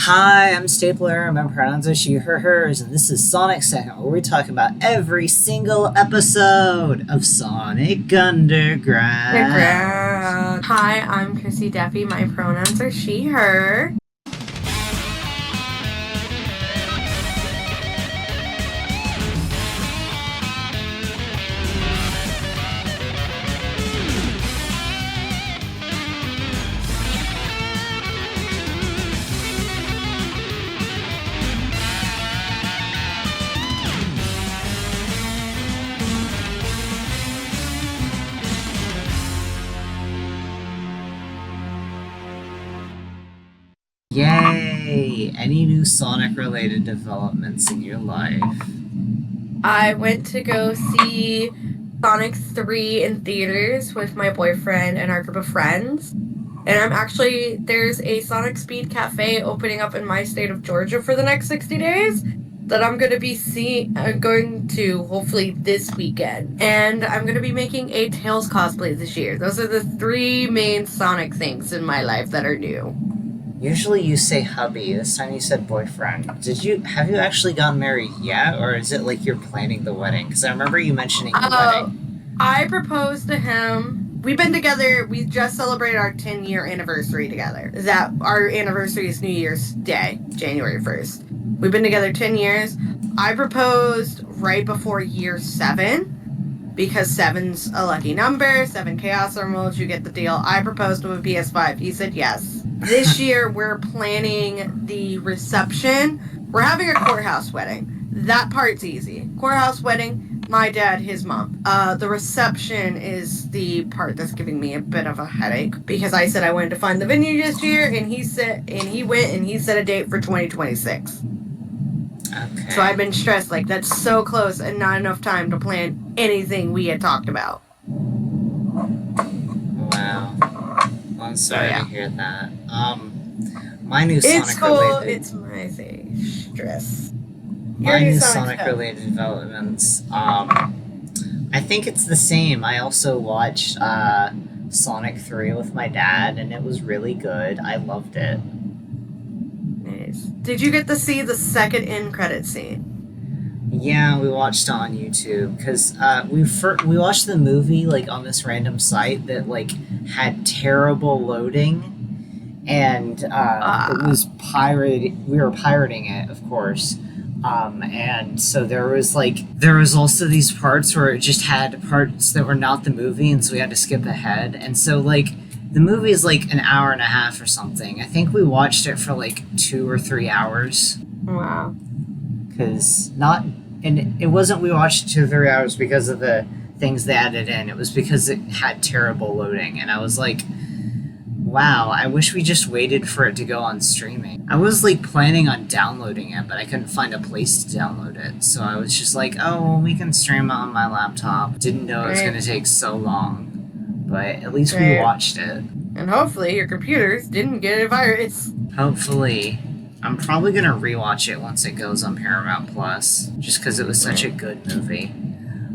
Hi, I'm Stapler. My pronouns are she, her, hers, and this is Sonic Second, where we talk about every single episode of Sonic Underground. Hi, I'm Chrissy Deppy. My pronouns are she, her. Yay! Any new Sonic-related developments in your life? I went to go see Sonic 3 in theaters with my boyfriend and our group of friends. And there's a Sonic Speed Cafe opening up in my state of Georgia for the next 60 days that I'm going to be going to hopefully this weekend. And I'm going to be making a Tails cosplay this year. Those are the three main Sonic things in my life that are new. Usually you say hubby. This time you said boyfriend. Have you actually gotten married yet, or is it like you're planning the wedding? Because I remember you mentioning the wedding. I proposed to him. We've been together. We just celebrated our 10-year anniversary together. Our anniversary is New Year's Day, January 1st. We've been together 10 years. I proposed right before year 7. Because 7's a lucky number, 7 Chaos Emeralds, you get the deal. I proposed to him a PS5. He said yes. This year, we're planning the reception. We're having a courthouse wedding. That part's easy. Courthouse wedding, my dad, his mom. The reception is the part that's giving me a bit of a headache. Because I said I wanted to find the venue this year, and he set a date for 2026. Okay. So I've been stressed, like, that's so close and not enough time to plan anything we had talked about. Wow. Well, I'm sorry to hear that. My new It's Sonic cool. related... It's my stress. My new Sonic related developments, I think it's the same. I also watched Sonic 3 with my dad, and it was really good. I loved it. Nice. Did you get to see the second end credit scene? Yeah, we watched it on YouTube because we watched the movie like on this random site that like had terrible loading, and it was pirated. We were pirating it, of course, and so there was also these parts where it just had parts that were not the movie, and so we had to skip ahead, and so like. The movie is like an hour and a half or something. I think we watched it for like 2 or 3 hours. Wow. It wasn't we watched 2 or 3 hours because of the things they added in. It was because it had terrible loading. And I was like, wow, I wish we just waited for it to go on streaming. I was like planning on downloading it, but I couldn't find a place to download it. So I was just like, oh, well, we can stream it on my laptop. Didn't know it was going to take so long. But at least we watched it. And hopefully your computers didn't get a virus. Hopefully. I'm probably going to rewatch it once it goes on Paramount Plus. Just because it was such a good movie.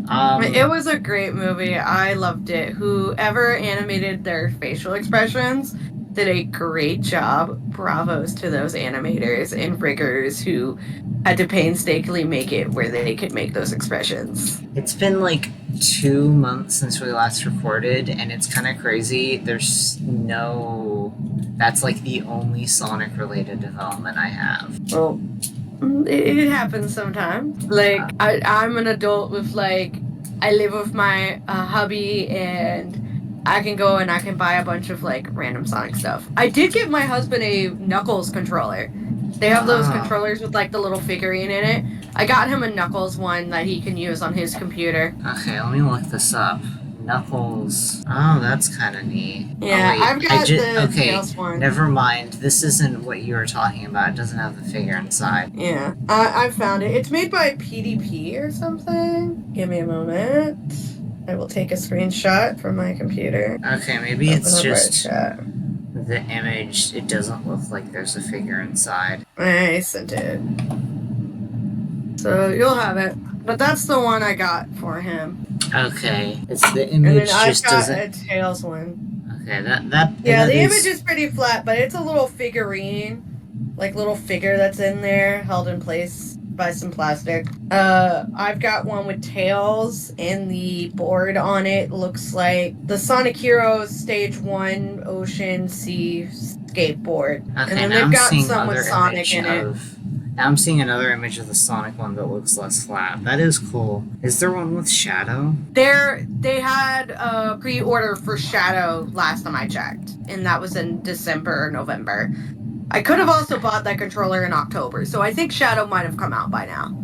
It was a great movie. I loved it. Whoever animated their facial expressions did a great job. Bravos to those animators and riggers who had to painstakingly make it where they could make those expressions. It's been like 2 months since we last recorded, and it's kind of crazy. That's like the only Sonic related development I have. Well, it happens sometimes. Like, I'm an adult with like, I live with my hubby, and I can go and I can buy a bunch of like random Sonic stuff. I did get my husband a Knuckles controller. They have those controllers with like the little figurine in it. I got him a Knuckles one that he can use on his computer. Okay, let me look this up. Knuckles. Oh, that's kind of neat. Yeah, I've got the Tails one. Never mind. This isn't what you were talking about. It doesn't have the figure inside. Yeah, I found it. It's made by PDP or something. Give me a moment. I will take a screenshot from my computer. Okay, maybe it's just the image. It doesn't look like there's a figure inside. I sent it. So you'll have it. But that's the one I got for him. Okay, it's the image just doesn't. And then I've got a Tails one. Okay, the image is pretty flat, but it's a little figurine like little figure that's in there, held in place by some plastic. I've got one with tails, and the board on it looks like the Sonic Heroes Stage 1 Ocean Sea skateboard. Okay, And then now they've I'm got seeing some with other Sonic image in it. of. Now I'm seeing another image of the Sonic one that looks less flat. That is cool. Is there one with Shadow? They had a pre-order for Shadow last time I checked, and that was in December or November. I could have also bought that controller in October, so I think Shadow might have come out by now.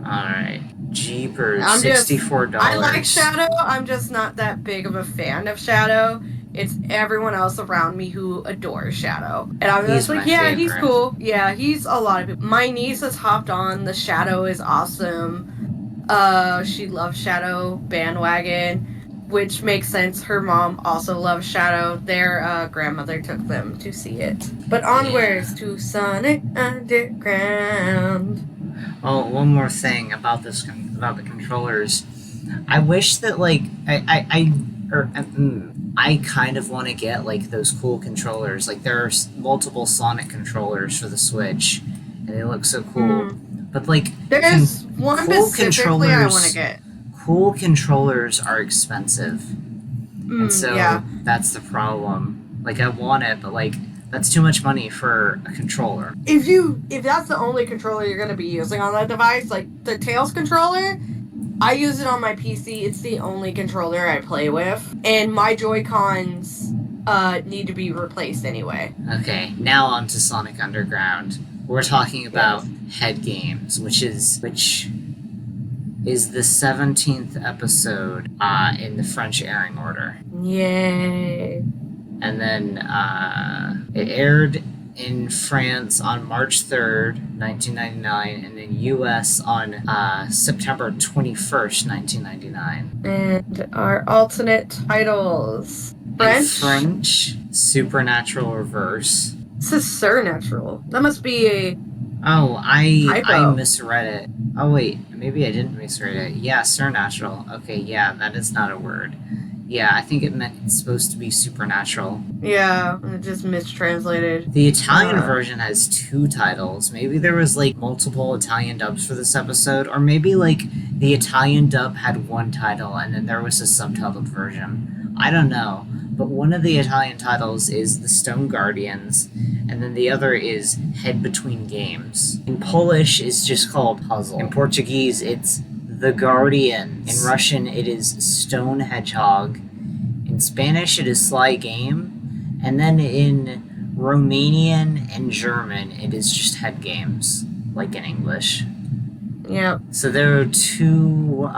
Alright. Jeepers, I'm just- $64. I like Shadow, I'm just not that big of a fan of Shadow. It's everyone else around me who adores Shadow. And I'm He's just like, my yeah, he's favorite. cool. Yeah, he's a lot of people. My niece has hopped on. The Shadow is awesome. She loves Shadow bandwagon, which makes sense. Her mom also loves Shadow. Their grandmother took them to see it. But onwards to Sonic Underground. Oh, one more thing about this about the controllers. I wish that like I kind of want to get like those cool controllers. Like there are multiple Sonic controllers for the Switch, and they look so cool. But like There's one cool specifically I want controllers- to get. cool controllers are expensive, and so yeah. that's the problem. Like I want it, but like that's too much money for a controller. If that's the only controller you're gonna be using on that device, like the Tails controller, I use it on my PC. It's the only controller I play with, and my Joy-Cons need to be replaced anyway. Okay, now on to Sonic Underground. We're talking about Head Games, which is the 17th episode in the French airing order. Yay. And then it aired in France on March 3rd, 1999, and in US on September 21st, 1999. And our alternate titles. French? In French, Supernatural Reverse. This is Supernatural. That must be a... Oh, I Typo. misread it. Oh wait, maybe I didn't misread it. Yeah, Supernatural. Okay, yeah, that is not a word. Yeah, I think it meant it's supposed to be supernatural. Yeah, it just mistranslated. The Italian Uh. version has 2 titles. Maybe there was like multiple Italian dubs for this episode, or maybe like the Italian dub had 1 title and then there was a subtitled version. I don't know. But one of the Italian titles is The Stone Guardians, and then the other is Head Between Games. In Polish, it's just called Puzzle. In Portuguese, it's The Guardians. In Russian, it is Stone Hedgehog. In Spanish, it is Sly Game. And then in Romanian and German, it is just Head Games, like in English. Yep. So there are two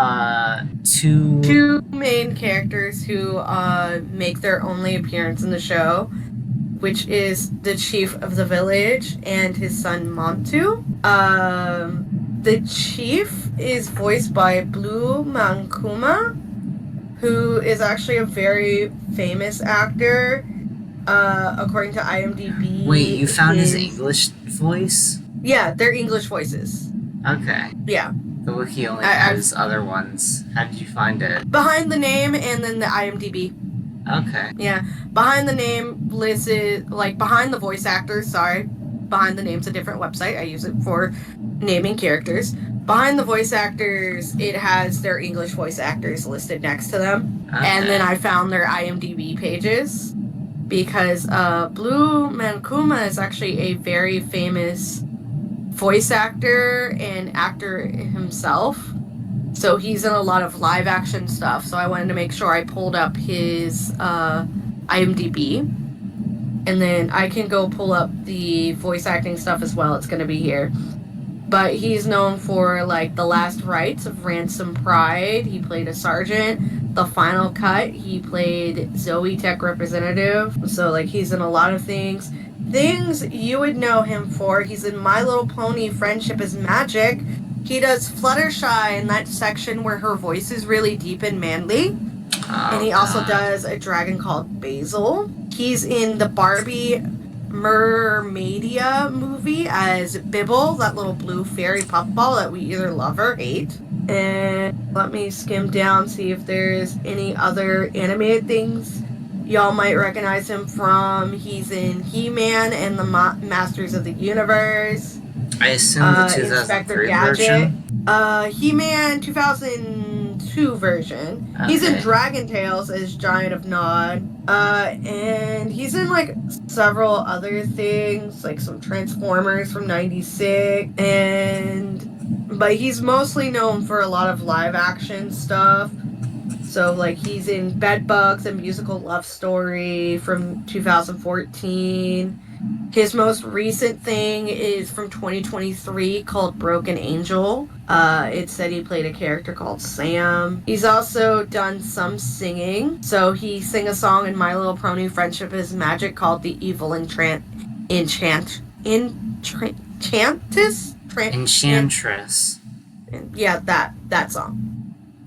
main characters who make their only appearance in the show, which is the chief of the village and his son Montu. The chief is voiced by Blue Mankuma, who is actually a very famous actor. According to IMDb. Wait, you found his English voice? Yeah, they're English voices. Okay. Yeah. The wiki only I- has other ones. How did you find it? Behind the name and then the IMDb. Okay. Yeah. Behind the name listed, like behind the voice actors, sorry. Behind the name's a different website. I use it for naming characters. Behind the voice actors, it has their English voice actors listed next to them. Okay. And then I found their IMDb pages because Blue Mankuma is actually a very famous voice actor and actor himself. So he's in a lot of live action stuff. So I wanted to make sure I pulled up his IMDb. And then I can go pull up the voice acting stuff as well. It's going to be here. But he's known for, like, The Last Rites of Ransom Pride. He played a sergeant. The Final Cut, he played Zoe Tech representative. So, like, he's in a lot of things. Things you would know him for. He's in My Little Pony, Friendship is Magic. He does Fluttershy in that section where her voice is really deep and manly. And he also does a dragon called Basil. He's in the Barbie Mermaidia movie as Bibble, that little blue fairy puffball that we either love or hate. And let me skim down, see if there's any other animated things Y'all might recognize him from, he's in He-Man and the Masters of the Universe. I assume the 2003 version? He-Man 2002 version. Okay. He's in Dragon Tales as Giant of Nod. And he's in, like, several other things, like some Transformers from 96. But he's mostly known for a lot of live-action stuff. So, like, he's in Bedbugs, a musical love story from 2014. His most recent thing is from 2023 called Broken Angel. It said he played a character called Sam. He's also done some singing. So he sang a song in My Little Pony Friendship is Magic called The Evil Enchantress? Enchantress. Yeah, that song.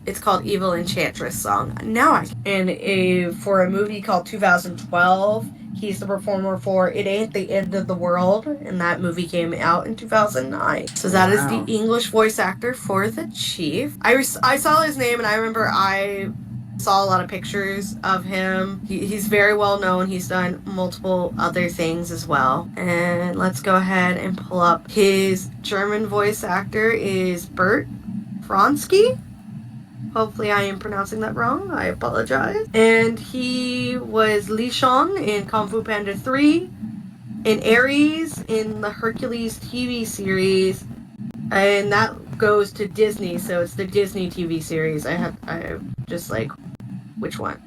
It's called Evil Enchantress Song. For a movie called 2012, he's the performer for It Ain't the End of the World, and that movie came out in 2009. So that is the English voice actor for the Chief. I saw his name, and I remember I saw a lot of pictures of him. He's very well known. He's done multiple other things as well. And let's go ahead and pull up his German voice actor is Bert Fronsky. Hopefully I am pronouncing that wrong. I apologize. And he was Li Shang in Kung Fu Panda 3, in Ares in the Hercules TV series, and that goes to Disney, so it's the Disney TV series. I just like, which one?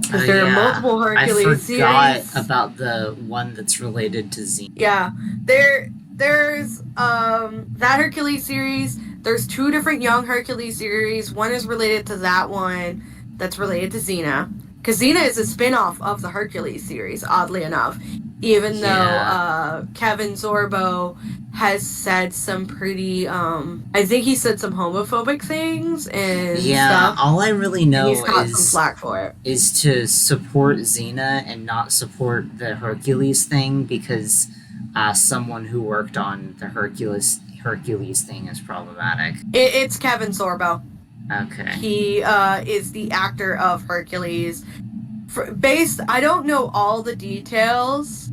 Because there are multiple Hercules series. I forgot about the one that's related to Xena. Yeah, there's that Hercules series. There's 2 different Young Hercules series. One is related to that one that's related to Xena. Because Xena is a spin-off of the Hercules series, oddly enough. Even though Kevin Sorbo has said some pretty, I think he said some homophobic things and stuff. All I really know he's got some flack for it. Is to support Xena and not support the Hercules thing, because someone who worked on the Hercules thing is problematic. It's Kevin Sorbo. Okay. He is the actor of Hercules. I don't know all the details.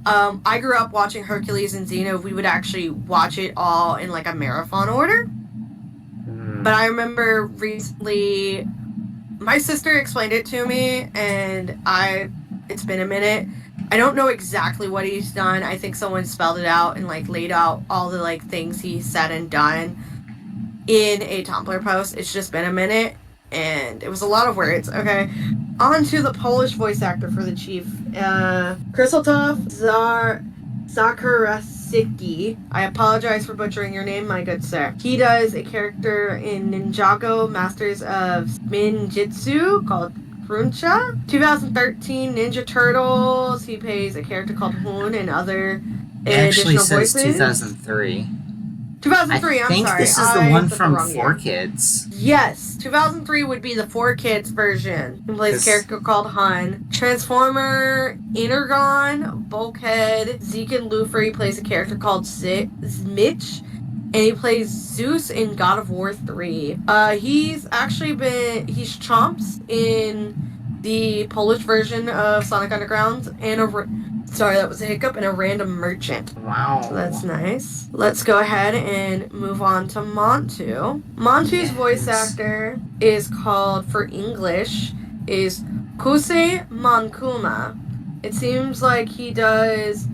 I grew up watching Hercules and Xena. We would actually watch it all in like a marathon order. But I remember recently, my sister explained it to me, and it's been a minute. I don't know exactly what he's done. I think someone spelled it out and like laid out all the like things he said and done in a Tumblr post. It's just been a minute, and it was a lot of words. Okay, on to the Polish voice actor for the Chief, Krzysztof Zakarasicki. I apologize for butchering your name, my good sir. He does a character in Ninjago Masters of Ninjutsu called Kruncha. 2013 Ninja Turtles. He plays a character called Hoon and other additional voices. 2003. 2003, I'm sorry. I think this is the one from 4Kids. Yes, 2003 would be the 4Kids version. He plays a character called Hun. Transformer, Energon, Bulkhead, Zeke and Luffy. He plays a character called Mitch. And he plays Zeus in God of War 3. He's Chomps in the Polish version of Sonic Underground, and sorry, that was a hiccup, and a random merchant. Wow. So that's nice. Let's go ahead and move on to Montu. Montu's voice actor is called, for English, is Kuse Monkuma. It seems like he does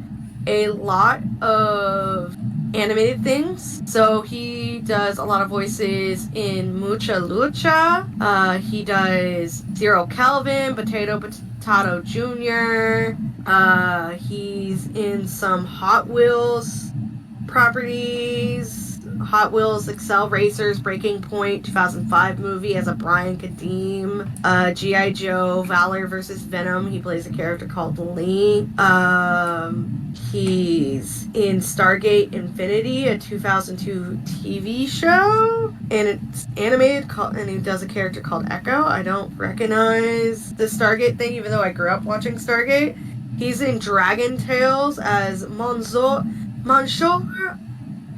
a lot of animated things. So he does a lot of voices in Mucha Lucha. He does Zero Kelvin, Potato Jr. He's in some Hot Wheels properties. Hot Wheels Excel Racers, Breaking Point, 2005 movie as a Brian Kadeem. G.I. Joe, Valor vs. Venom. He plays a character called Lee. He's in Stargate Infinity, a 2002 TV show, and it's animated, and he does a character called Echo. I don't recognize the Stargate thing, even though I grew up watching Stargate. He's in Dragon Tales as Monsieur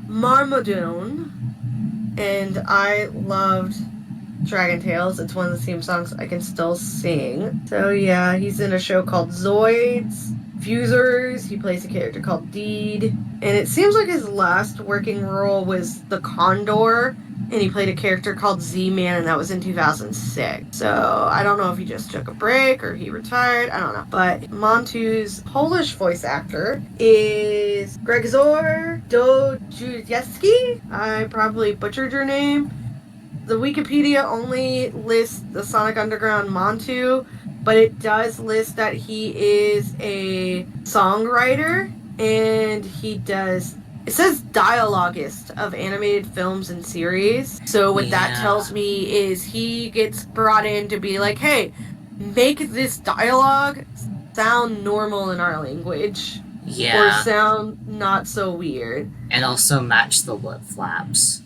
Marmaduke, and I loved Dragon Tales. It's one of the theme songs I can still sing. So yeah, he's in a show called Zoids. Fusers, he plays a character called Deed. And it seems like his last working role was The Condor, and he played a character called Z-Man, and that was in 2006. So I don't know if he just took a break or he retired. I don't know. But Montu's Polish voice actor is Grzegorz Dojewski. I probably butchered your name. The Wikipedia only lists the Sonic Underground Montu, but it does list that he is a songwriter, and it says dialoguist of animated films and series. So what that tells me is he gets brought in to be like, hey, make this dialogue sound normal in our language. Yeah. Or sound not so weird. And also match the lip flaps.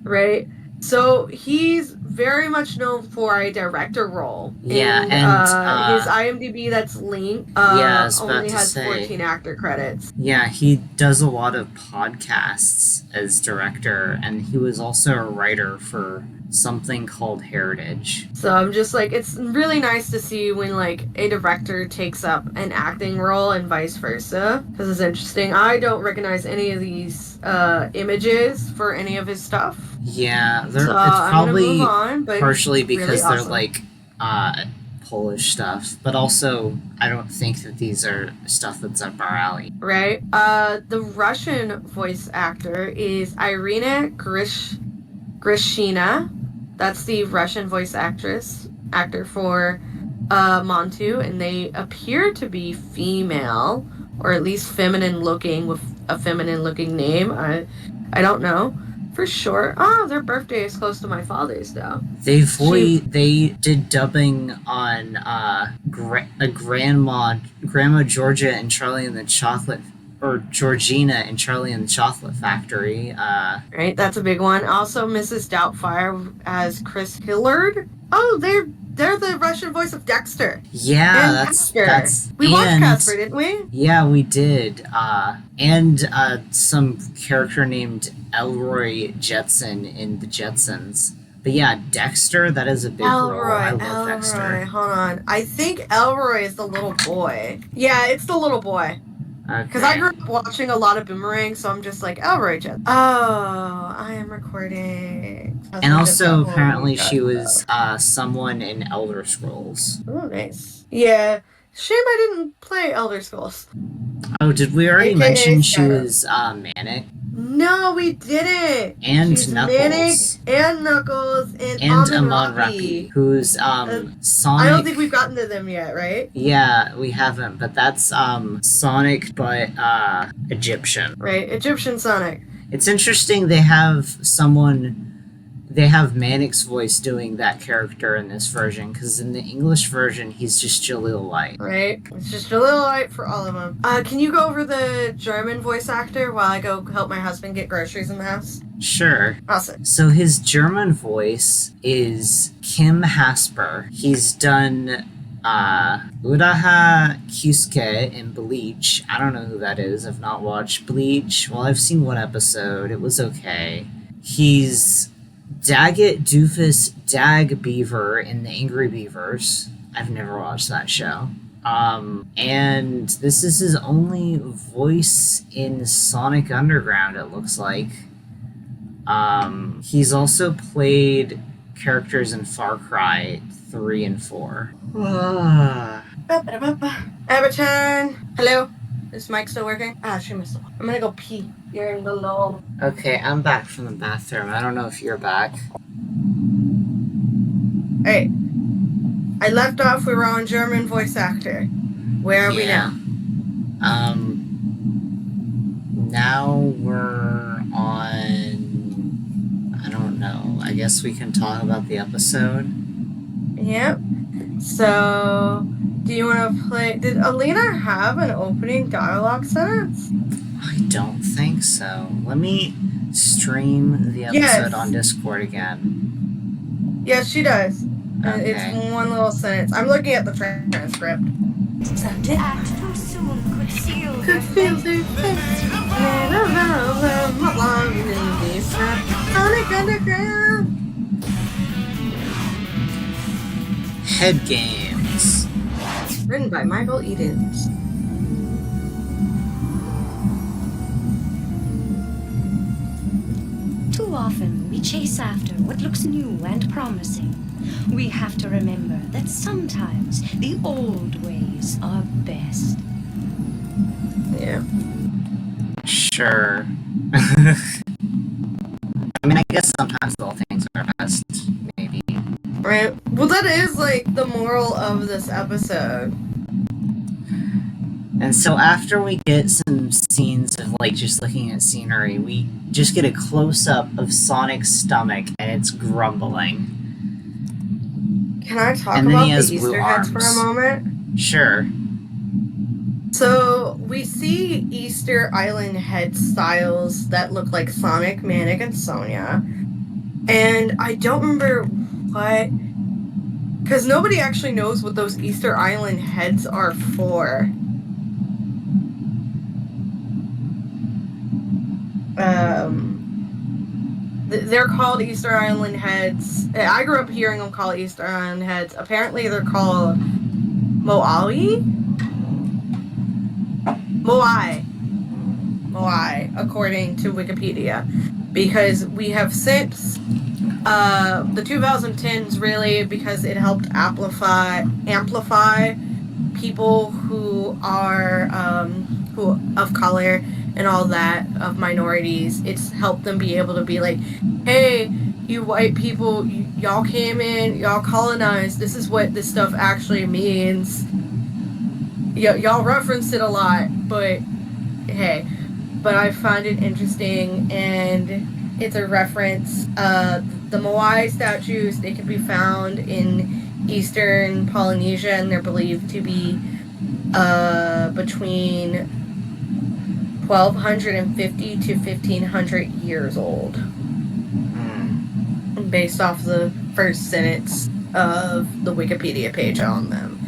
Right? So he's very much known for a director role. Yeah, and his IMDb that's linked only has 14 actor credits. Yeah, he does a lot of podcasts as director, and he was also a writer for something called Heritage. So I'm just like, it's really nice to see when like a director takes up an acting role and vice versa, because it's interesting. I don't recognize any of these images for any of his stuff. Yeah, it's probably partially because really awesome. They're like Polish stuff, but also I don't think that these are stuff that's up our alley. Right. The Russian voice actor is Irina Grishina. That's the Russian voice actor for Montu, and they appear to be female, or at least feminine looking, with a feminine looking name. I don't know for sure. Oh, their birthday is close to my father's though. They did dubbing on Grandma Georgia and Charlie and the Chocolate, or Georgina and Charlie and the Chocolate Factory. Right, that's a big one. Also, Mrs. Doubtfire as Chris Hillard. Oh, they're the Russian voice of Dexter. Yeah, that's we watched Casper, didn't we? Yeah, we did. And some character named Elroy Jetson in The Jetsons. But yeah, Dexter, that is a big role. I love Dexter. Hold on. I think Elroy is the little boy. Yeah, it's the little boy. Because I grew up watching a lot of Boomerang, so I'm just like, Elroy Jetson. Oh, I am recording. And also, apparently, she was someone in Elder Scrolls. Oh, nice. Yeah. Shame I didn't play Elder Scrolls. Oh, did we already mention she was Manic? No, we didn't. And She's Knuckles. Manic and Knuckles and Amon Rapi, who's Sonic. I don't think we've gotten to them yet, right? Yeah, we haven't, but that's Sonic, but Egyptian. Right, Egyptian Sonic. It's interesting they have Manic's voice doing that character in this version, because in the English version, he's just Jaleel White. Right. It's just Jaleel White for all of them. Can you go over the German voice actor while I go help my husband get groceries in the house? Sure. Awesome. So his German voice is Kim Hasper. He's done Uraha Kyusuke in Bleach. I don't know who that is. I've not watched Bleach. Well, I've seen one episode. It was okay. He's Daggett Doofus Dag Beaver in The Angry Beavers. I've never watched that show. And this is his only voice in Sonic Underground, it looks like. He's also played characters in Far Cry 3 and 4. Everton! Hello? Is Mike still working? She must have. I'm gonna go pee. You're in the lull. Okay, I'm back from the bathroom. I don't know if you're back. Hey. I left off, we were on German voice actor. Where are we now? Now we're on... I don't know. I guess we can talk about the episode. Yep. So... Do you want to play... Did Alina have an opening dialogue sentence? I don't think so. Let me stream the episode on Discord again. Yes, she does. Okay. It's one little sentence. I'm looking at the transcript. To act too soon could seal Could their feel fate. their face. Sonic Underground. Head Games. Written by Michael Edens. Too often, we chase after what looks new and promising. We have to remember that sometimes the old ways are best. Yeah. Sure. I mean, I guess sometimes little things are best, maybe. Right. Well, that is like the moral of this episode. And so after we get some scenes of like just looking at scenery, we just get a close-up of Sonic's stomach and it's grumbling. Can I talk And then about he the has blue Easter eggs for a arms. moment? Sure. So we see Easter Island head styles that look like Sonic, Manic, and Sonia. And I don't remember what... Because nobody actually knows what those Easter Island heads are for. They're called Easter Island heads. I grew up hearing them called Easter Island heads. Apparently they're called Moai, according to Wikipedia. Because we have since the 2010s really, because it helped amplify people who are who of color and all that, of minorities. It's helped them be able to be like, hey, you white people, y'all came in, y'all colonized, this is what this stuff actually means. Y'all referenced it a lot, but hey. But I find it interesting, and it's a reference. The Moai statues, they can be found in eastern Polynesia, and they're believed to be between 1,250 to 1,500 years old. Based off the first sentence of the Wikipedia page on them.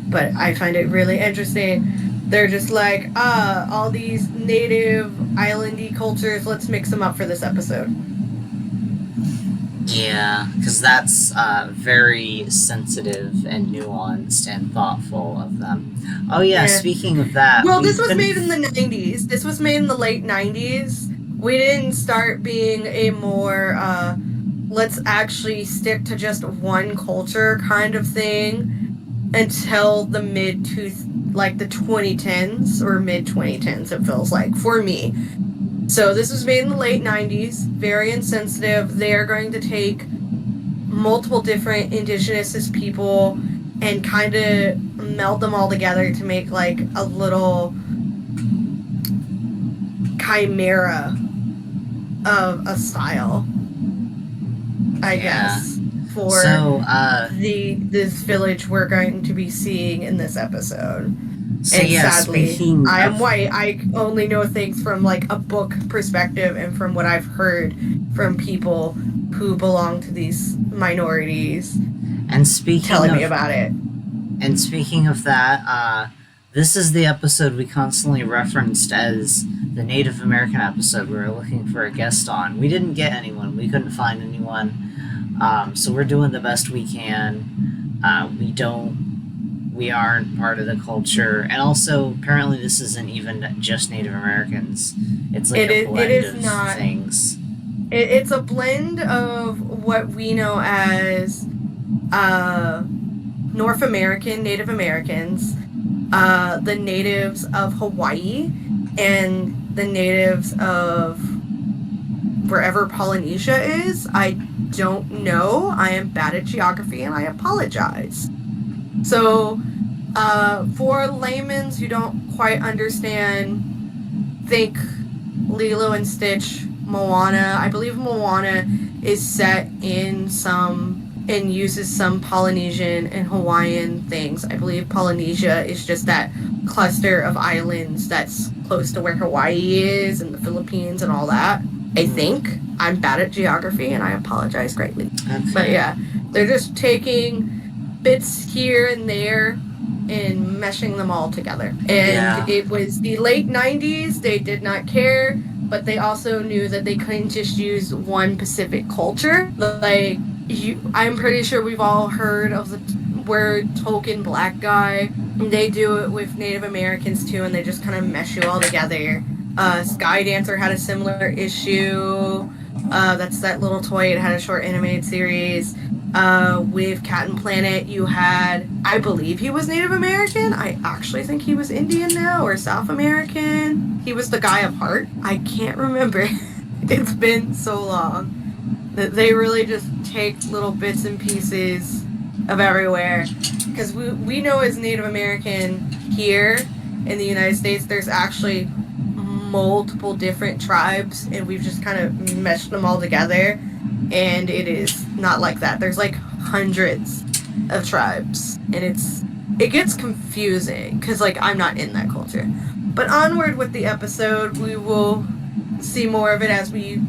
But I find it really interesting. They're just like, all these native islandy cultures, let's mix them up for this episode. Yeah, because that's very sensitive and nuanced and thoughtful of them. Oh yeah, speaking of that... Well, this was made in the 90s. This was made in the late 90s. We didn't start being a more, let's actually stick to just one culture kind of thing until the the 2010s or mid-2010s, it feels like, for me. So this was made in the late 90s, very insensitive. They are going to take multiple different indigenous people and kind of meld them all together to make like a little chimera of a style, I guess, for this village we're going to be seeing in this episode. So and yeah, sadly, I am white. I only know things from like a book perspective and from what I've heard from people who belong to these minorities. And telling me about it. And speaking of that, this is the episode we constantly referenced as the Native American episode we were looking for a guest on. We didn't get anyone. We couldn't find anyone. So we're doing the best we can. We aren't part of the culture. And also, apparently this isn't even just Native Americans. It's like a blend of things. It's a blend of what we know as North American Native Americans, the natives of Hawaii, and the natives of wherever Polynesia is. I don't know. I am bad at geography and I apologize. So, for laymen who don't quite understand, think Lilo and Stitch, Moana. I believe Moana is set in and uses some Polynesian and Hawaiian things. I believe Polynesia is just that cluster of islands that's close to where Hawaii is and the Philippines and all that. I think. I'm bad at geography and I apologize greatly. Okay. But yeah, they're just taking bits here and there and meshing them all together. And It was the late 90s. They did not care, but they also knew that they couldn't just use one Pacific culture. Like, I'm pretty sure we've all heard of we're token black guy. They do it with Native Americans too, and they just kind of mesh you all together. Sky Dancer had a similar issue. That's that little toy. It had a short animated series. With Captain Planet, you had, I believe he was Native American. I actually think he was Indian now, or South American. He was the guy of Heart. I can't remember. It's been so long. That they really just take little bits and pieces of everywhere. Because we know as Native American here in the United States, there's actually multiple different tribes, and we've just kind of meshed them all together. And it is not like that. There's like hundreds of tribes, and it gets confusing because like I'm not in that culture. But onward with the episode, we will see more of it as we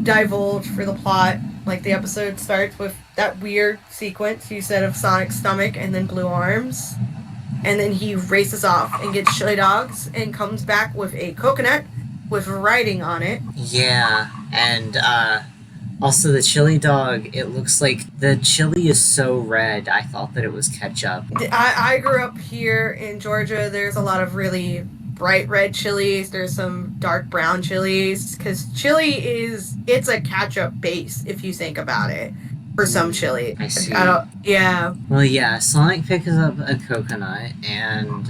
divulge for the plot. Like the episode starts with that weird sequence you said of Sonic's stomach and then blue arms, and then he races off and gets chili dogs and comes back with a coconut with writing on it. Yeah, and also the chili dog, it looks like the chili is so red, I thought that it was ketchup. I grew up here in Georgia. There's a lot of really bright red chilies. There's some dark brown chilies. Because chili it's a ketchup base, if you think about it, for some chili. I see. Yeah. Well, yeah, Sonic picks up a coconut, and,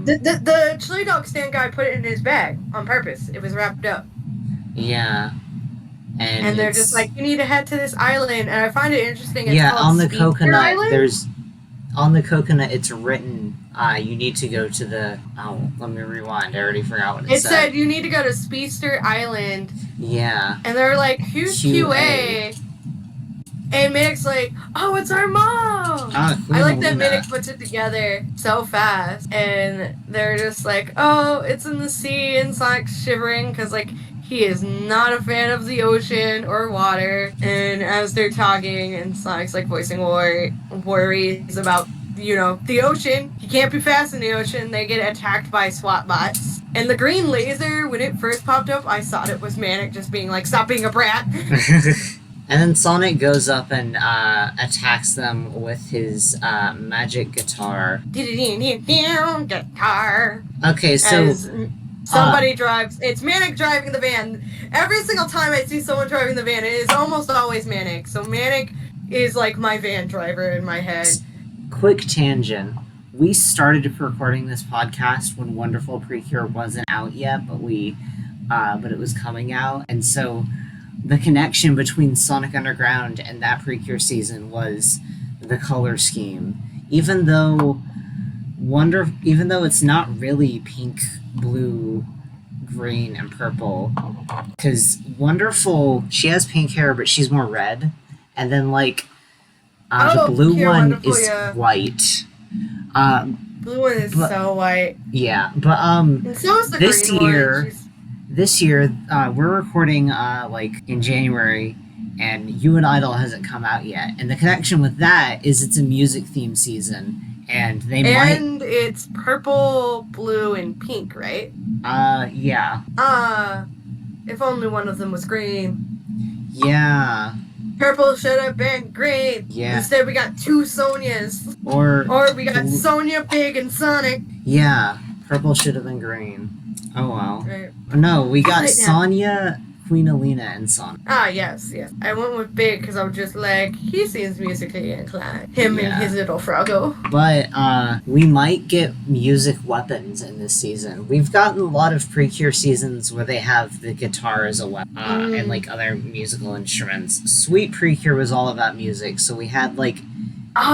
The chili dog stand guy put it in his bag on purpose. It was wrapped up. yeah. And they're just like, you need to head to this island, and I find it interesting. It's called on the Speedster coconut, Island? on the coconut, it's written, you need to go to the, let me rewind, I already forgot what it said. It said you need to go to Speedster Island. Yeah. And they're like, who's QA? And Minik's like, oh, it's our mom! I like that Minik puts it together so fast. And they're just like, oh, it's in the sea, and Sonic's shivering, because, like, he is not a fan of the ocean or water. And as they're talking, and Sonic's like voicing worries about, the ocean. He can't be fast in the ocean. They get attacked by SWAT bots. And the green laser, when it first popped up, I thought it was Manic just being like, stop being a brat. And then Sonic goes up and attacks them with his magic guitar. Guitar. Okay, so somebody drives. It's Manic driving the van. Every single time I see someone driving the van, it is almost always Manic. So Manic is like my van driver in my head. Quick tangent. We started recording this podcast when Wonderful Precure wasn't out yet, but it was coming out, and so the connection between Sonic Underground and that Precure season was the color scheme. Even though it's not really pink, blue, green, and purple, because Wonderful, she has pink hair, but she's more red, and then the blue one is white. Blue one is so white. Yeah, but and so is the green one. This year, we're recording in January, and You and Idol hasn't come out yet. And the connection with that is it's a music theme season, and And it's purple, blue, and pink, right? Yeah. If only one of them was green. Yeah. Purple should have been green. Yeah. Instead, we got two Sonias. Or we got Sonia, Pig, and Sonic. Yeah. Purple should have been green. Oh, well. Right. No, we got Sonia, Queen Alina, and Sonic. Yes. I went with Big because I was just like, he seems musically inclined. Him and his little Froggo. But, we might get music weapons in this season. We've gotten a lot of Precure seasons where they have the guitar as a weapon, and, other musical instruments. Sweet Precure was all about music, so we had,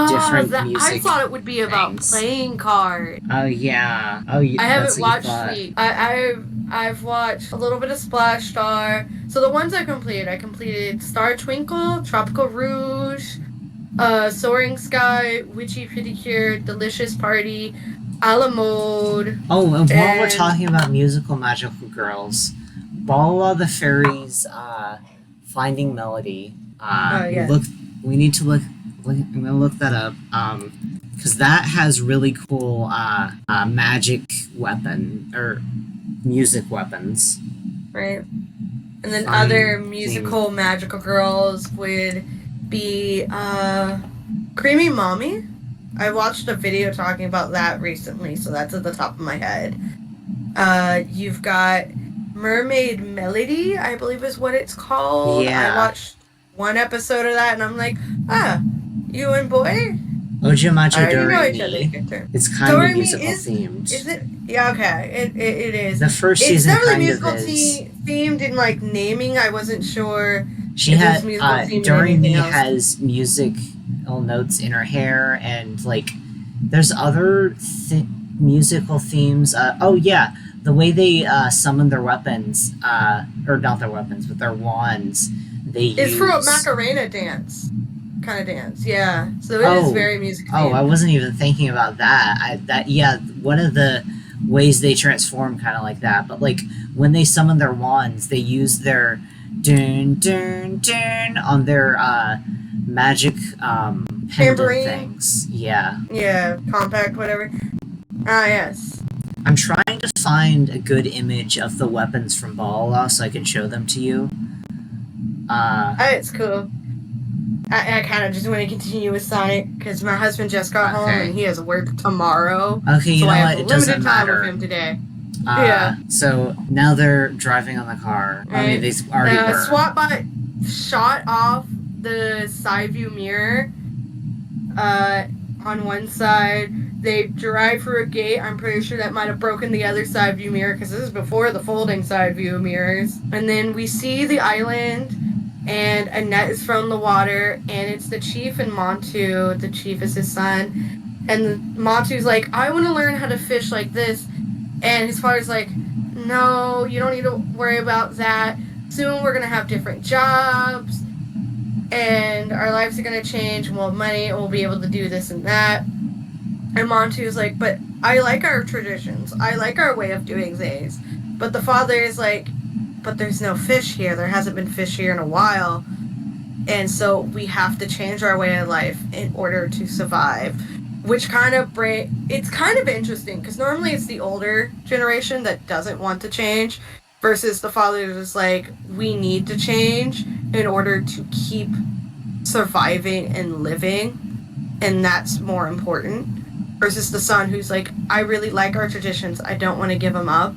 different music. I thought it would be about playing cards. Oh, yeah. Oh, yeah. I haven't watched Sweet. I've watched a little bit of Splash Star. So the ones I completed Star Twinkle, Tropical Rouge, Soaring Sky, Witchy Pedicure, Delicious Party, A la Mode. Oh, and while we're talking about musical magical girls, Bala the Fairies, Finding Melody. We need to look. I'm gonna look that up. Because that has really cool magic weapon or music weapons. Right. And then other musical magical girls would be Creamy Mommy? I watched a video talking about that recently, so that's at the top of my head. You've got Mermaid Melody, I believe is what it's called. Yeah. I watched one episode of that, and I'm like, you and boy? Ojamacho I already know each other. Doremi. Good term. It's kind Doremi of musical is themed. it? Yeah, okay. It is. The first It's season definitely kind of musical is. themed in like naming. I wasn't sure. She It had was musical themed or anything Doremi else. has musical notes in her hair, and like there's other musical themes. Oh yeah, the way they summon their weapons, or not their weapons, but their wands. It's for a Macarena dance. Kind of dance, yeah. So it is very music themed. Oh, I wasn't even thinking about that. One of the ways they transform kind of like that. But like when they summon their wands, they use their dun dun dun on their magic pendant Tambourine. things. Yeah. Yeah, compact, whatever. Ah, yes. I'm trying to find a good image of the weapons from Balala so I can show them to you. It's cool. I kind of just want to continue with Sonic because my husband just got home Okay. and he has work tomorrow. Okay, you So know I have what? It doesn't limited time matter. with him today. Yeah. So now they're driving on the car. I mean, Right. they already were. SWATbot shot off the side view mirror on one side. They drive through a gate. I'm pretty sure that might have broken the other side view mirror because this is before the folding side view mirrors. And then we see the island, and a net is thrown in the water, and it's the chief and Montu. The chief is his son. And Montu's like, I want to learn how to fish like this. And his father's like, no, you don't need to worry about that. Soon we're going to have different jobs, and our lives are going to change, and we'll have money, and we'll be able to do this and that. And Montu's like, but I like our traditions. I like our way of doing things. But the father is like, but there's no fish here. There hasn't been fish here in a while. And so we have to change our way of life in order to survive. Which kind of it's kind of interesting because normally it's the older generation that doesn't want to change versus the father is like, we need to change in order to keep surviving and living, and that's more important, versus the son who's like, I really like our traditions, I don't want to give them up.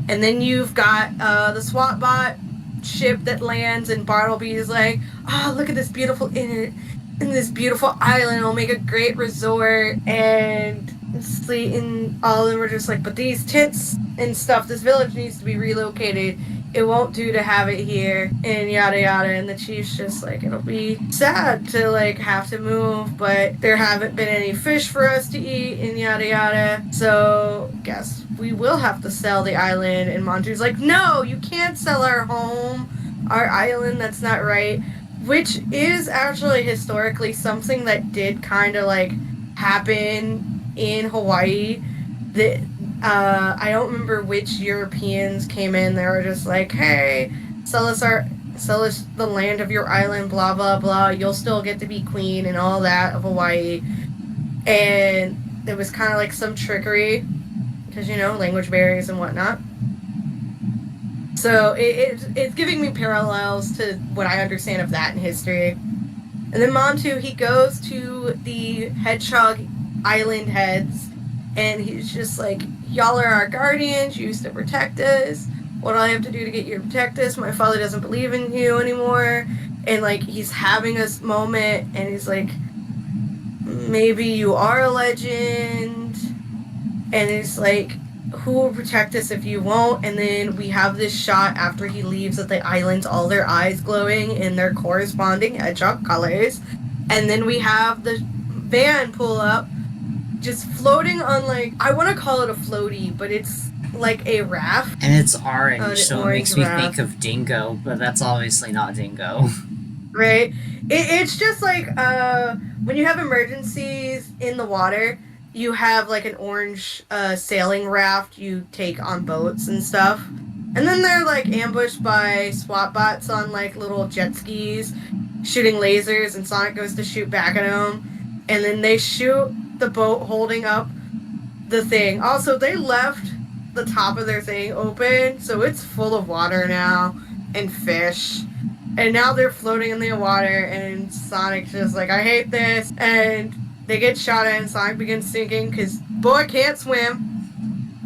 And then you've got the SWAT bot ship that lands, and Bartleby is like, oh, look at this beautiful in this beautiful island, it'll make a great resort. And Sleet and all of them are just like, but these tents and stuff, this village needs to be relocated, it won't do to have it here, and yada yada. And the chief's just like, it'll be sad to like have to move, but there haven't been any fish for us to eat, and yada yada, so guess we will have to sell the island. And Montu's like, no, you can't sell our home, our island, that's not right. Which is actually historically something that did kind of like happen in Hawaii. That I don't remember which Europeans came in. They were just like, hey, sell us the land of your island, blah blah blah. You'll still get to be queen and all that of Hawaii. And there was kind of like some trickery because, you know, language barriers and whatnot. So it's giving me parallels to what I understand of that in history. And then Montu, he goes to the Hedgehog Island heads, and he's just like, y'all are our guardians, you used to protect us. What do I have to do to get you to protect us? My father doesn't believe in you anymore. And like, he's having a moment, and he's like, maybe you are a legend. And it's like, who will protect us if you won't? And then we have this shot after he leaves of the islands, all their eyes glowing in their corresponding hedgehog colors. And then we have the van pull up, just floating on, like, I want to call it a floaty, but it's like a raft. And it's orange, The so it orange makes me raft. think of Dingo, but that's obviously not Dingo. Right? It's just like, when you have emergencies in the water, you have like an orange sailing raft you take on boats and stuff. And then they're like ambushed by SWAT bots on like little jet skis, shooting lasers, and Sonic goes to shoot back at them. And then they shoot the boat holding up the thing. Also, they left the top of their thing open, so it's full of water now and fish. And now they're floating in the water, and Sonic's just like, I hate this. And they get shot at, and Sonic begins sinking because boy can't swim.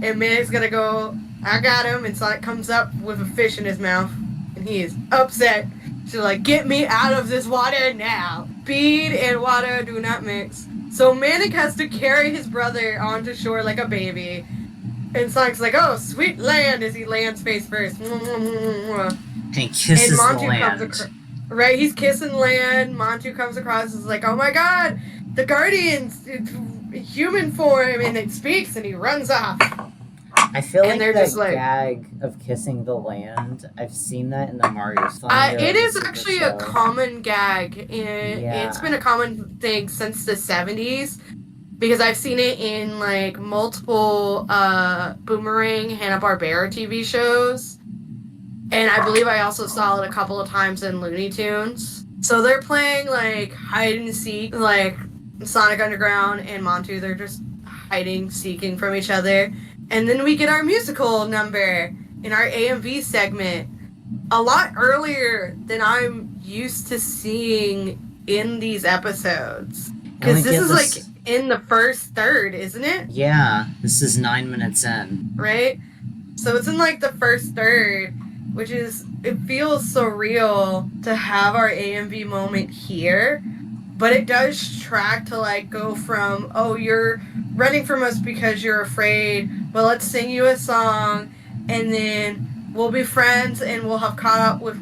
And Manic's gonna go, I got him. And Sonic comes up with a fish in his mouth, and he is upset. So like, get me out of this water now. Speed and water do not mix. So Manic has to carry his brother onto shore like a baby. And Sonic's like, oh, sweet land, as he lands face first. And he kisses the land. Right, he's kissing land. Montu comes across and is like, oh my god, the Guardian's human form, and it speaks, and he runs off. I feel And like they're that just like- gag of kissing the land, I've seen that in the Mario song. It is actually a common gag. Yeah. It's been a common thing since the 70s. Because I've seen it in, like, multiple Boomerang Hanna-Barbera TV shows. And I believe I also saw it a couple of times in Looney Tunes. So they're playing, like, hide and seek, like, Sonic Underground and Montu. They're just hiding, seeking from each other. And then we get our musical number in our AMV segment. A lot earlier than I'm used to seeing in these episodes. Because this is, like, in the first third, isn't it? Yeah, this is 9 minutes in. Right? So it's in, like, the first third, which is, it feels surreal to have our AMV moment here. But it does track to, like, go from, oh, you're running from us because you're afraid, well, let's sing you a song, and then we'll be friends, and we'll have caught up with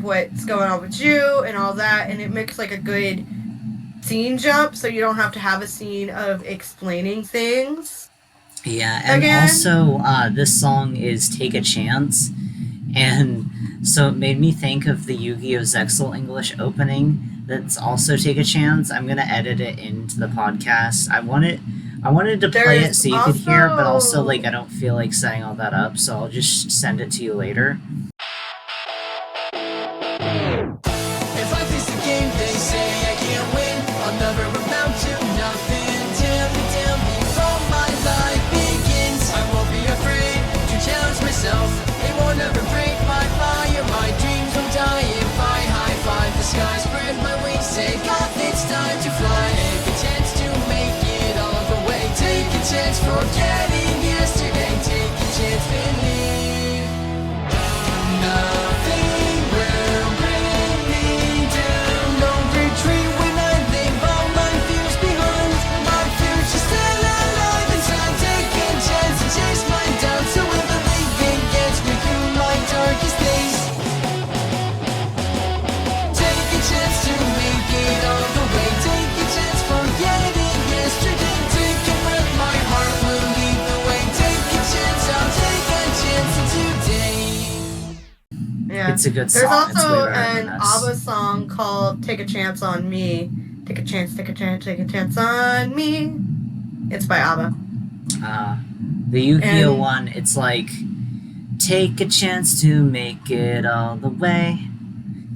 what's going on with you, and all that, and it makes, like, a good scene jump, so you don't have to have a scene of explaining things. Yeah, and Again. also, this song is Take a Chance, and so it made me think of the Yu-Gi-Oh! Zexal English opening that's also Take a Chance. I'm gonna edit it into the podcast. I wanted to play it so you could hear, but also, like, I don't feel like setting all that up, so I'll just send it to you later. If life is a game, they say I can't win. I'll never amount to nothing. Tell me before my life begins. I won't be afraid to challenge myself. It won't ever break my fire. My dreams won't die if I high five the sky. Spread my wings, take off. It's time to fly. Take a chance to make it all the way. Take a chance, forgetting yesterday. Take a chance, believe. Nothing will bring me down. Don't retreat when I leave all my fears behind. My future's still alive inside. Take a chance and chase my doubts. So will believe it gets me through my darkest days. Take a chance to make it all the way. Take a chance, forgetting yesterday. Take a breath, my heart will lead the way. Take a chance, I'll take a chance today. Yeah. It's a good There's song. It's way also better an than this. ABBA song called Take a Chance on Me. Take a chance, take a chance, take a chance on me. It's by ABBA. The Yu-Gi-Oh! And- one, it's like, take a chance to make it all the way.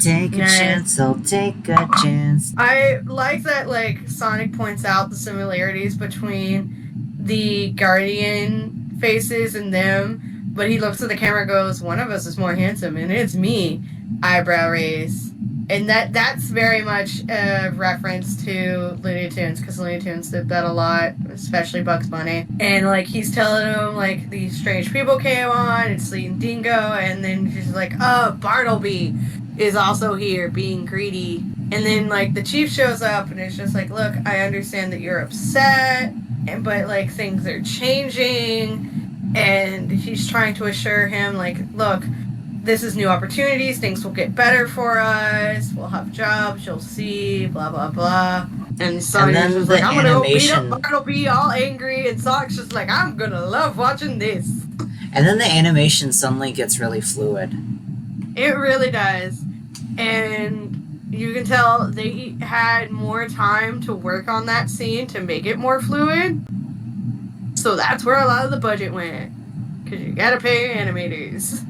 Take a Nice. chance, I'll take a chance. I like that, like, Sonic points out the similarities between the Guardian faces and them, but he looks at the camera and goes, one of us is more handsome, and it's me. Eyebrow raise. And that's very much a reference to Looney Tunes, because Looney Tunes did that a lot, especially Bugs Bunny. And, like, he's telling him, like, these strange people came on, and Sleet and Dingo, and then she's like, oh, Bartleby is also here, being greedy. And then, like, the chief shows up, and it's just like, look, I understand that you're upset, but, like, things are changing, and he's trying to assure him, like, look, this is new opportunities, things will get better for us, we'll have jobs, you'll see, blah, blah, blah. And Sonic's then just the like, I'm gonna go beat animation- up Bartleby, all angry, and Sonic's just like, I'm gonna love watching this. And then the animation suddenly gets really fluid. It really does. And you can tell they had more time to work on that scene to make it more fluid. So that's where a lot of the budget went. Because you gotta pay animators.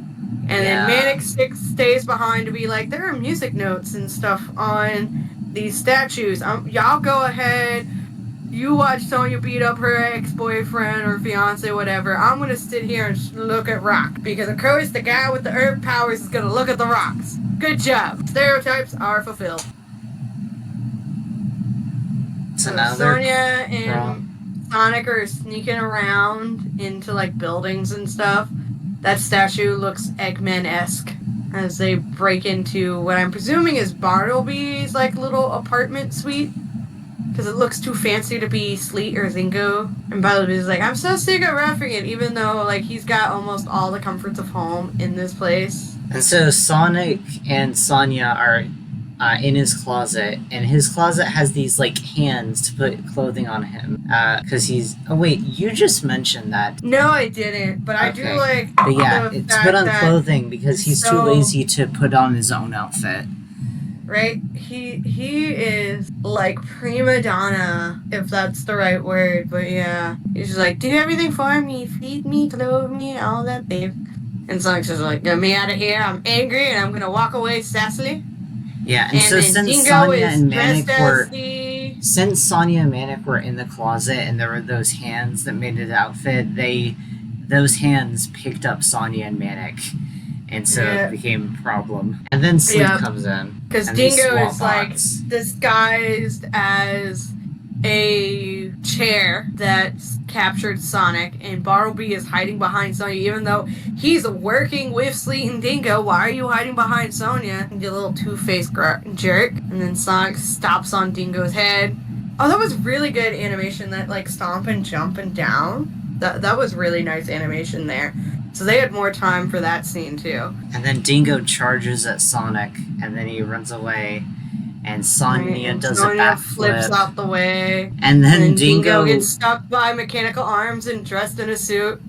And Yeah. then Manic stays behind to be like, there are music notes and stuff on these statues. Y'all go ahead. You watch Sonya beat up her ex-boyfriend or fiance, whatever. I'm gonna sit here and look at rock. Because of course the guy with the herb powers is gonna look at the rocks. Good job. Stereotypes are fulfilled. It's So another. Sonya and Sonic are sneaking around into like buildings and stuff. That statue looks Eggman-esque as they break into what I'm presuming is Bartleby's like little apartment suite. Because it looks too fancy to be Sleet or Zingo. And Bartleby's like, I'm so sick of roughing it, even though like he's got almost all the comforts of home in this place. And so Sonic and Sonya are in his closet, and his closet has these like hands to put clothing on him. Because he's. Oh wait, you just mentioned that. No, I didn't, but I do Okay. like. But yeah, the it's fact put on that- clothing because he's too so- lazy to put on his own outfit. Right? He is like prima donna, if that's the right word. But yeah, he's just like, do everything for me, feed me, clothe me, all that, babe. And Sonic's just like, get me out of here. I'm angry and I'm gonna walk away sassily. Yeah, and so then since Dingo Sonya is and Manic dressed were. as the... Since Sonya and Manic were in the closet and there were those hands that made it outfit, those hands picked up Sonya and Manic. And so Yeah. it became a problem. And then Sleep Yeah. comes in. Because and they Dingo swap is like bots. disguised as a chair that captured Sonic, and Bartleby is hiding behind Sonya, even though he's working with Sleet and Dingo. Why are you hiding behind Sonya? You little two-faced jerk. And then Sonic stomps on Dingo's head. Oh, that was really good animation, that like stomp and jump and down. That was really nice animation there. So they had more time for that scene too. And then Dingo charges at Sonic, and then he runs away. And Sonya And does Sonya a flips backflip. out the way. And then And Dingo. gets stuck by mechanical arms and dressed in a suit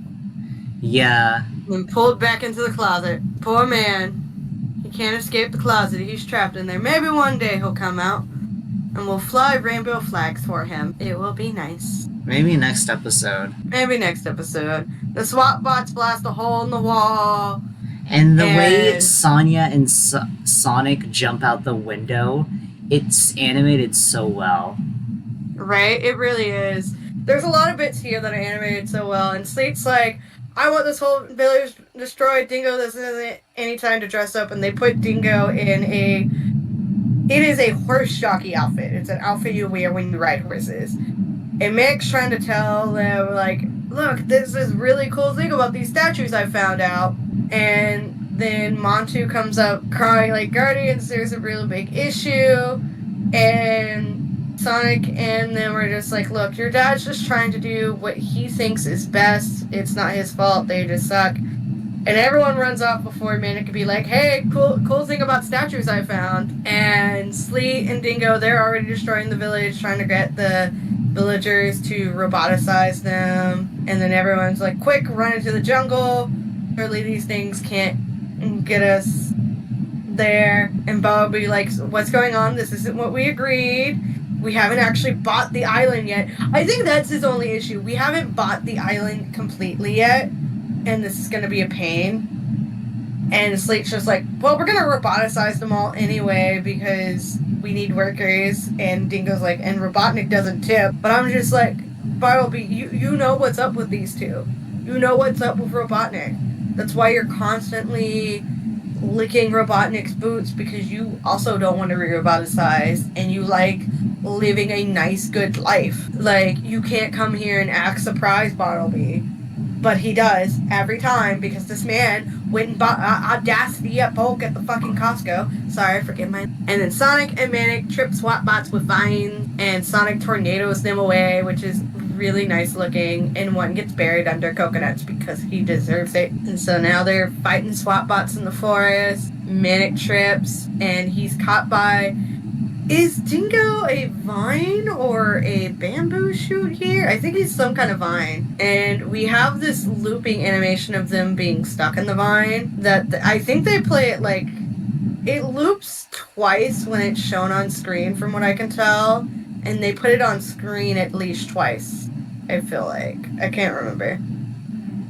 Yeah. and pulled back into the closet. Poor man. He can't escape the closet. He's trapped in there. Maybe one day he'll come out and we'll fly rainbow flags for him. It will be nice. Maybe next episode. Maybe next episode. The SWAT bots blast a hole in the wall. And the way And- Sonya and Sonic jump out the window, it's animated so well. Right? It really is. There's a lot of bits here that are animated so well, and Sleet's like, I want this whole village destroyed. Dingo, this isn't any time to dress up, and they put Dingo in it is a horse jockey outfit. It's an outfit you wear when you ride horses. And Mick's trying to tell them, like, look, this is really cool thing about these statues I found out. And then Montu comes up crying like, Guardians, there's a really big issue. And Sonic and them are just like, look, your dad's just trying to do what he thinks is best. It's not his fault. They just suck. And everyone runs off before Manic could be like, hey, cool thing about statues I found. And Sleet and Dingo, they're already destroying the village, trying to get the villagers to roboticize them. And then everyone's like, quick, run into the jungle. Surely these things can't get us there. And Bob will be like, what's going on? This isn't what we agreed. We haven't actually bought the island yet. I think that's his only issue. We haven't bought the island completely yet. And this is going to be a pain. And Sleet's just like, well, we're going to roboticize them all anyway because we need workers. And Dingo's like, and Robotnik doesn't tip. But I'm just like, Bartleby, you know what's up with these two. You know what's up with Robotnik. That's why you're constantly licking Robotnik's boots, because you also don't want to be roboticized and you like living a nice, good life. Like, you can't come here and act surprised, Bartleby. But he does every time, because this man went and bought Audacity at bulk at the fucking Costco. Sorry, forget my... And then Sonic and Manic trip SWAT bots with vines, and Sonic tornadoes them away, which is really nice looking, and one gets buried under coconuts because he deserves it. And so now they're fighting SWAT bots in the forest. Manic trips, and he's caught by... Is Dingo a vine or a bamboo shoot here? I think he's some kind of vine. And we have this looping animation of them being stuck in the vine that I think they play it like... It loops twice when it's shown on screen, from what I can tell. And they put it on screen at least twice, I feel like. I can't remember.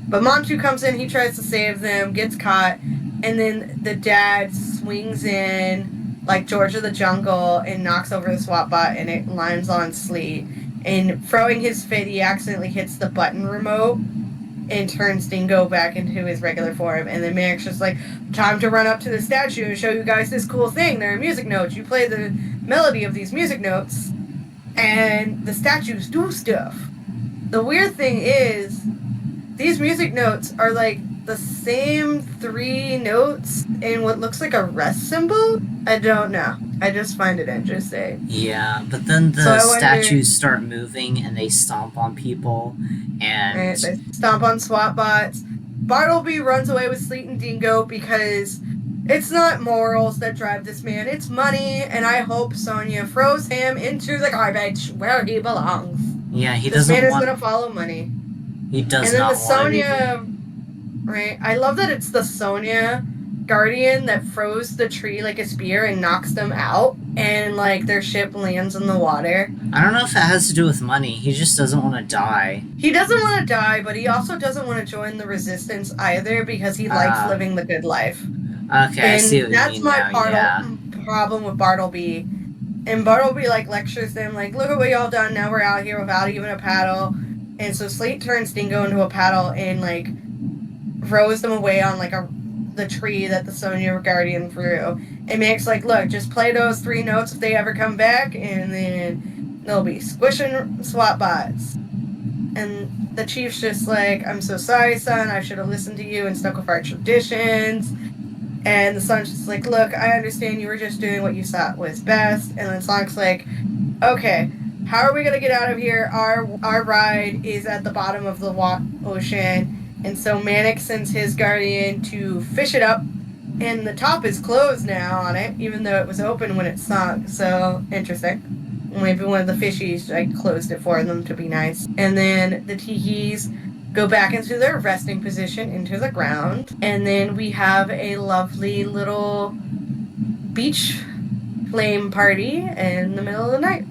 But Montu comes in, he tries to save them, gets caught, and then the dad swings in like George of the Jungle and knocks over the SWAT bot, and it lands on Sleet. And throwing his fit, he accidentally hits the button remote, and turns Dingo back into his regular form. And then Manic's just like, time to run up to the statue and show you guys this cool thing. There are music notes. You play the melody of these music notes, and the statues do stuff. The weird thing is, these music notes are like the same 3 notes in what looks like a rest symbol. I don't know. I just find it interesting. Yeah, but then So the I wonder- statues start moving and they stomp on people, and Right, they stomp on SWAT bots. Bartleby runs away with Sleet and Dingo because it's not morals that drive this man, it's money, and I hope Sonya throws him into the garbage where he belongs. yeah, he This doesn't man is want. gonna follow money. He does And then not the want to be. Sonya, right? I love that it's the Sonya Guardian that throws the tree like a spear and knocks them out, and like their ship lands in the water. I don't know if it has to do with money. He just doesn't want to die. He doesn't want to die, but he also doesn't want to join the resistance either because he likes living the good life. Okay, I And see what you that's mean my now. Yeah. problem with Bartleby. And Bartleby like lectures them like, look at what y'all done. Now we're out here without even a paddle. And so Slate turns Dingo into a paddle and like throws them away on like the tree that the Sonya Guardian threw. And Manic's like, look, just play those 3 notes if they ever come back, and then they'll be squishing SWAT bots. And the chief's just like, I'm so sorry, son. I should have listened to you and stuck with our traditions. And the son's just like, look, I understand you were just doing what you thought was best. And then Sonic's like, okay, how are we going to get out of here? Our ride is at the bottom of the ocean. And so Manic sends his guardian to fish it up. And the top is closed now on it, even though it was open when it sunk. So, interesting. Maybe one of the fishies like closed it for them to be nice. And then the Tikis go back into their resting position into the ground. And then we have a lovely little beach flame party in the middle of the night.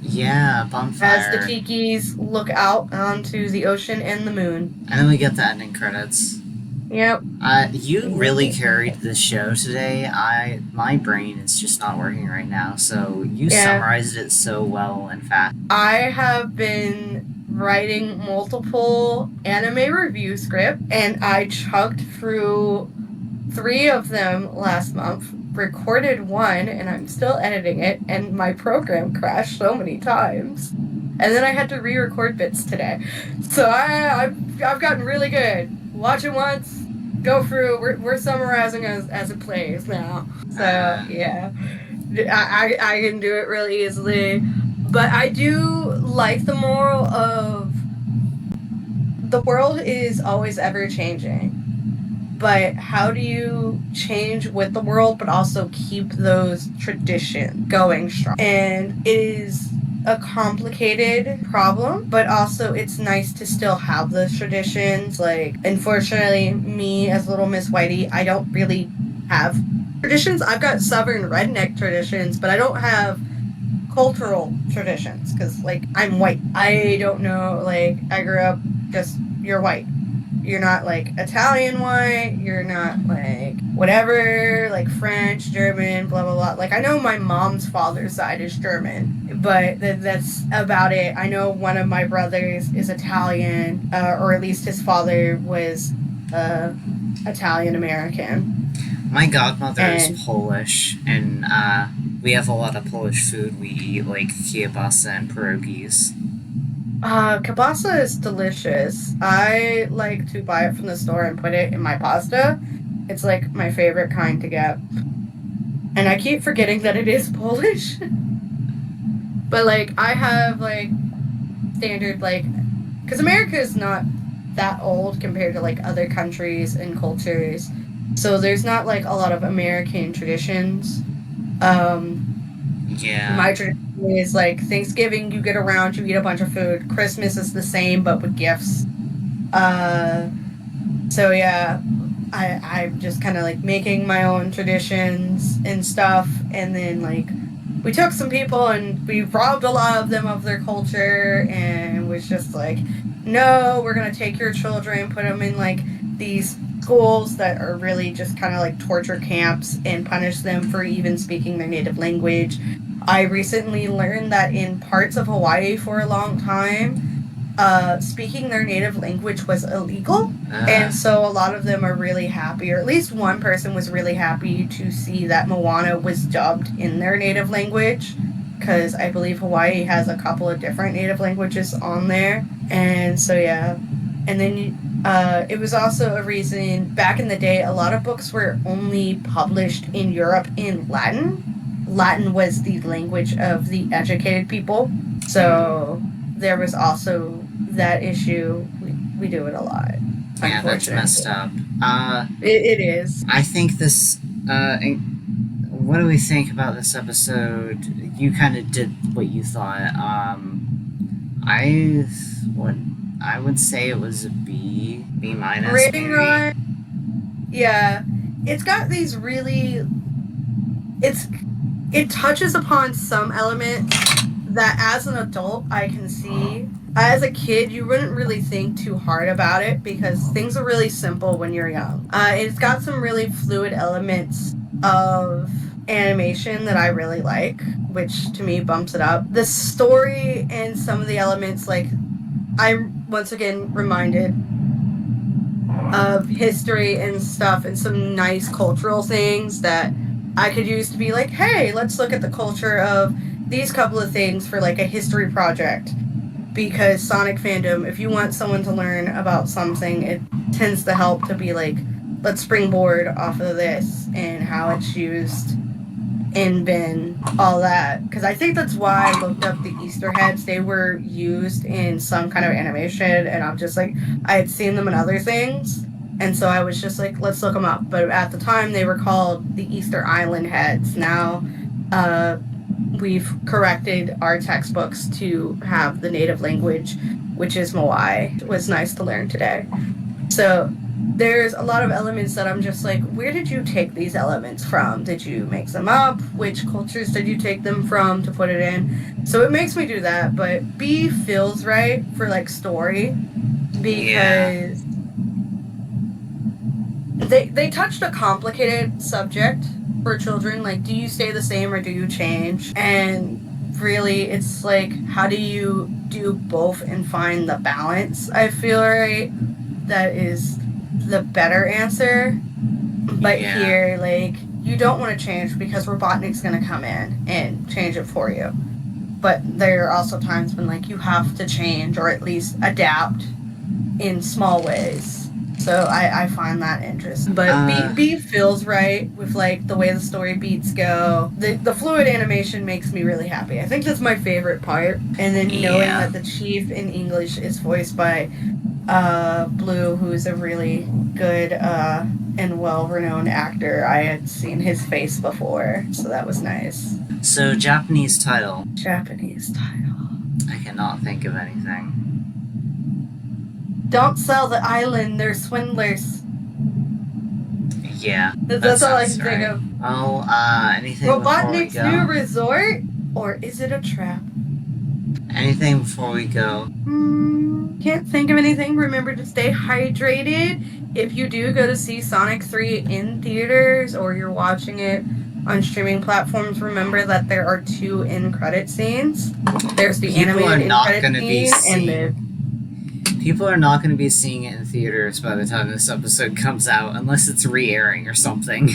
Yeah, bonfire. As the Tikis look out onto the ocean and the moon. And then we get the ending credits. Yep. You really carried this show today. My brain is just not working right now, so you summarized it so well and fast. I have been writing multiple anime review scripts, and I chugged through 3 of them last month, recorded 1, and I'm still editing it, and my program crashed so many times. And then I had to re-record bits today. So I've gotten really good. Watch it once, go through. We're summarizing as it plays now. So yeah, I can do it really easily. But I do like the moral of the world is always ever changing. But how do you change with the world, but also keep those traditions going strong? And it is a complicated problem, but also it's nice to still have those traditions. Like, unfortunately, me as Little Miss Whitey, I don't really have traditions. I've got Southern redneck traditions, but I don't have cultural traditions because, like, I'm white. I don't know, like, I grew up just, you're white. You're not, like, Italian white. You're not, like, whatever, like, French, German, blah, blah, blah. Like, I know my mom's father's side is German, but that's about it. I know one of my brothers is Italian, or at least his father was Italian-American. My godmother is Polish, and we have a lot of Polish food. We eat, like, kielbasa and pierogies. Kielbasa is delicious. I like to buy it from the store and put it in my pasta. It's like my favorite kind to get. And I keep forgetting that it is Polish. But like, I have like standard like, because America is not that old compared to like other countries and cultures. So there's not like a lot of American traditions. Yeah. My tradition is like Thanksgiving, you get around, you eat a bunch of food. Christmas is the same, but with gifts. So yeah, I'm just kind of like making my own traditions and stuff. And then like, we took some people and we robbed a lot of them of their culture and was just like, no, we're going to take your children, put them in like these schools that are really just kind of like torture camps and punish them for even speaking their native language. I recently learned that in parts of Hawaii for a long time, speaking their native language was illegal. Ah. And so a lot of them are really happy, or at least one person was really happy to see that Moana was dubbed in their native language, because I believe Hawaii has a couple of different native languages on there. And so, yeah. And then it was also a reason, back in the day, a lot of books were only published in Europe in Latin. Latin was the language of the educated people. So there was also that issue. We do it a lot. Yeah, that's messed up. It is. I think this. What do we think about this episode? You kind of did what you thought. I would say it was a B minus. Rating maybe. on. Yeah, it's got these really. It touches upon some elements that, as an adult, I can see. As a kid, you wouldn't really think too hard about it because things are really simple when you're young. It's got some really fluid elements of animation that I really like, which to me bumps it up. The story and some of the elements, like, I'm once again reminded of history and stuff and some nice cultural things that I could use to be like, hey, let's look at the culture of these couple of things for like a history project. Because Sonic fandom, if you want someone to learn about something, it tends to help to be like, let's springboard off of this and how it's used in bin, all that. Because I think that's why I looked up the Easter heads. They were used in some kind of animation, and I'm just like, I had seen them in other things, and so I was just like, let's look them up. But at the time, they were called the Easter Island heads. Now, we've corrected our textbooks to have the native language, which is Moai. It was nice to learn today. So there's a lot of elements that I'm just like, where did you take these elements from? Did you make them up? Which cultures did you take them from to put it in? So it makes me do that, but B feels right for like story because they touched a complicated subject for children. Like, do you stay the same or do you change? And really, it's like, how do you do both and find the balance? I feel right. That is the better answer. But here, like, you don't want to change because Robotnik's going to come in and change it for you. But there are also times when, like, you have to change or at least adapt in small ways. So I find that interesting. But B feels right with, like, the way the story beats go. The fluid animation makes me really happy. I think that's my favorite part. And then knowing that the chief in English is voiced by Blue, who's a really good and well-renowned actor. I had seen his face before, so that was nice. So, Japanese title. Japanese title. I cannot think of anything. Don't sell the island, they're swindlers. Yeah. That's all I can think of. Oh, anything before we Robotnik's go? new resort? Or is it a trap? Anything before we go? Can't think of anything. Remember to stay hydrated. If you do go to see Sonic 3 in theaters or you're watching it on streaming platforms, remember that there are 2 end credit scenes. There's the animated end credit scene and the... People are not going to be seeing it in theaters by the time this episode comes out, unless it's re-airing or something.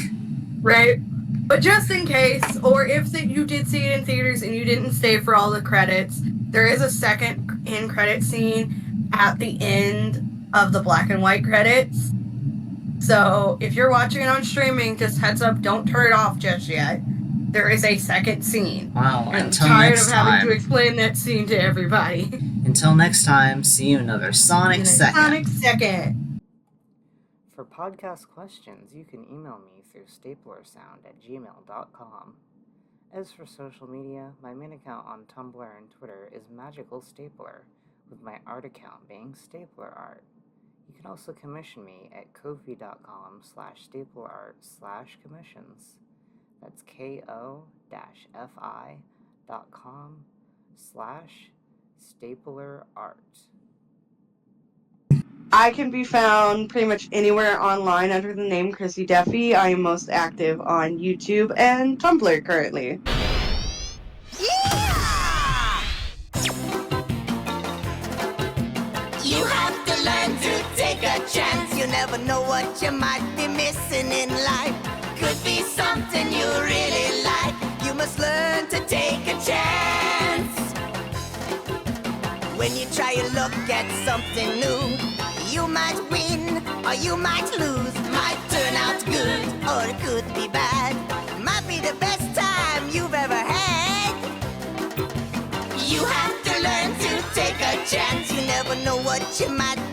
Right. But just in case, or if you did see it in theaters and you didn't stay for all the credits, there is a second end credit scene at the end of the black and white credits. So if you're watching it on streaming, just heads up, don't turn it off just yet. There is a second scene. Wow, I'm until tired next of having time. to explain that scene to everybody. Until next time, see you another Sonic Second. Sonic Second. For podcast questions, you can email me through staplersound@gmail.com. As for social media, my main account on Tumblr and Twitter is Magical Stapler, with my art account being Stapler Art. You can also commission me at ko-fi.com/staplerart/commissions. That's ko-fi.com/staplerart. I can be found pretty much anywhere online under the name Chrissy Duffy. I am most active on YouTube and Tumblr currently. chance. You never know what you might be missing in life. Could be something you really like. You must learn to take a chance. When you try your luck at something new, you might win or you might lose. Might turn out good or it could be bad. Might be the best time you've ever had. You have to learn to take a chance. You never know what you might